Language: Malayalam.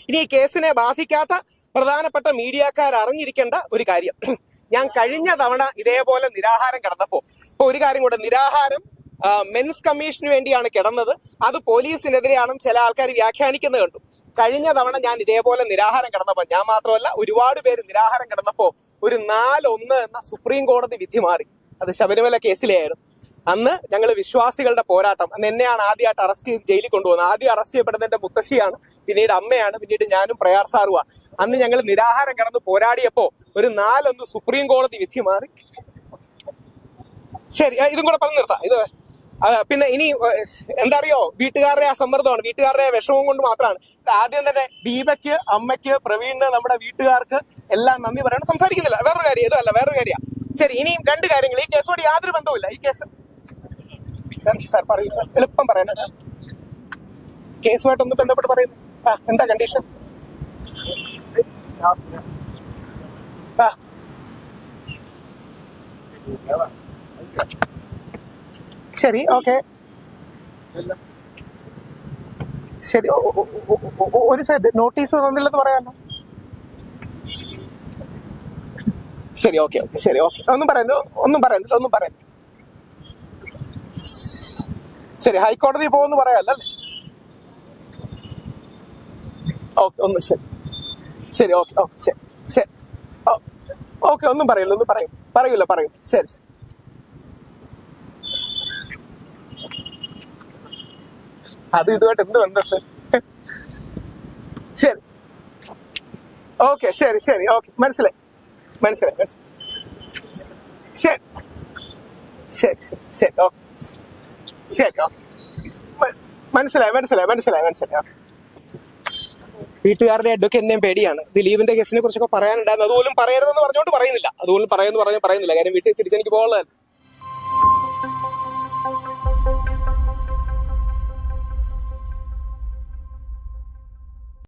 ഇനി ഈ കേസിനെ ബാധിക്കാത്ത പ്രധാനപ്പെട്ട മീഡിയക്കാർ അറിഞ്ഞിരിക്കേണ്ട ഒരു കാര്യം, ഞാൻ കഴിഞ്ഞ തവണ ഇതേപോലെ നിരാഹാരം കിടന്നപ്പോ ഒരു കാര്യം കൂടെ, നിരാഹാരം മെൻസ് കമ്മീഷന് വേണ്ടിയാണ് കിടന്നത്, അത് പോലീസിനെതിരെയാണെന്ന് ചില ആൾക്കാർ വ്യാഖ്യാനിക്കുന്നത് കണ്ടു. കഴിഞ്ഞ തവണ ഞാൻ ഇതേപോലെ നിരാഹാരം കിടന്നപ്പോ, ഞാൻ മാത്രമല്ല ഒരുപാട് പേര് നിരാഹാരം കിടന്നപ്പോ ഒരു 4-1 എന്ന സുപ്രീം കോടതി വിധി മാറി. അത് ശബരിമല കേസിലെയായിരുന്നു. അന്ന് ഞങ്ങൾ വിശ്വാസികളുടെ പോരാട്ടം, അന്ന് എന്നെയാണ് ആദ്യമായിട്ട് അറസ്റ്റ് ചെയ്ത് ജയിലിൽ കൊണ്ടുപോകുന്നത്. ആദ്യം അറസ്റ്റ് ചെയ്യപ്പെടുന്നത് എന്റെ മുത്തശ്ശിയാണ്, പിന്നീട് അമ്മയാണ്, പിന്നീട് ഞാനും പ്രയാർ സാറുമാണ്. അന്ന് ഞങ്ങൾ നിരാഹാരം കിടന്ന് പോരാടിയപ്പോ ഒരു 4-1 സുപ്രീം കോടതി വിധി മാറി. ശരി, ഇതും കൂടെ പറഞ്ഞു നിർത്താം. ഇത് പിന്നെ ഇനി എന്താ അറിയോ, വീട്ടുകാരുടെ ആ സമ്മർദ്ദമാണ്, വീട്ടുകാരുടെ വിഷമം കൊണ്ട് മാത്രമാണ്. ആദ്യം തന്നെ ദീപയ്ക്ക്, അമ്മയ്ക്ക്, പ്രവീണിന്, നമ്മുടെ വീട്ടുകാർക്ക് എല്ലാം നന്ദി പറയണം. സംസാരിക്കുന്നില്ല, വേറൊരു കാര്യം, ഇതല്ല വേറൊരു കാര്യമാണ്. ശരി, ഇനിയും 2 കാര്യങ്ങൾ. ഈ കേസോട് യാതൊരു ബന്ധവുമില്ല. ഈ കേസ് സാർ പറയൂ സാർ, എളുപ്പം പറയണേ സാർ. കേസുമായിട്ടൊന്ന് ബന്ധപ്പെട്ട് പറയുന്നു. എന്താ കണ്ടീഷൻ? ശരി, ഓക്കെ, ശരി. ഒരു സൈഡ് നോട്ടീസ് തന്നില്ലെന്ന് പറയാമല്ലോ. ശരി, ഓക്കെ, ശരി, ഓക്കെ. ഒന്നും പറയുന്നില്ല. ശരി, ഹൈക്കോടതി പോകുമെന്ന് പറയാമല്ലോ അല്ലേ? ഓക്കെ, ഒന്ന് ശരി, ഓക്കെ, ശരി, ഓക്കെ. ഒന്നും പറയൂല. ശരി. അത് ഇതുമായിട്ട് എന്ത് ബന്ധം സർ? ശരി, ഓക്കെ, ശരി, ഓക്കെ, മനസ്സിലായി. ശരി, ഓക്കെ, മനസ്സിലായി. വീട്ടുകാരുടെ അഡ്വക്കേറ്റിനെയും പേടിയാണ്. ദിലീപിന്റെ കേസിനെ കുറിച്ചൊക്കെ പറയാനുണ്ടായിരുന്നു. അതുപോലും പറയരുതെന്ന് പറഞ്ഞുകൊണ്ട് പറയുന്നില്ല. കാര്യം വീട്ടിൽ തിരിച്ചെനിക്ക് പോകാനുള്ളതല്ല.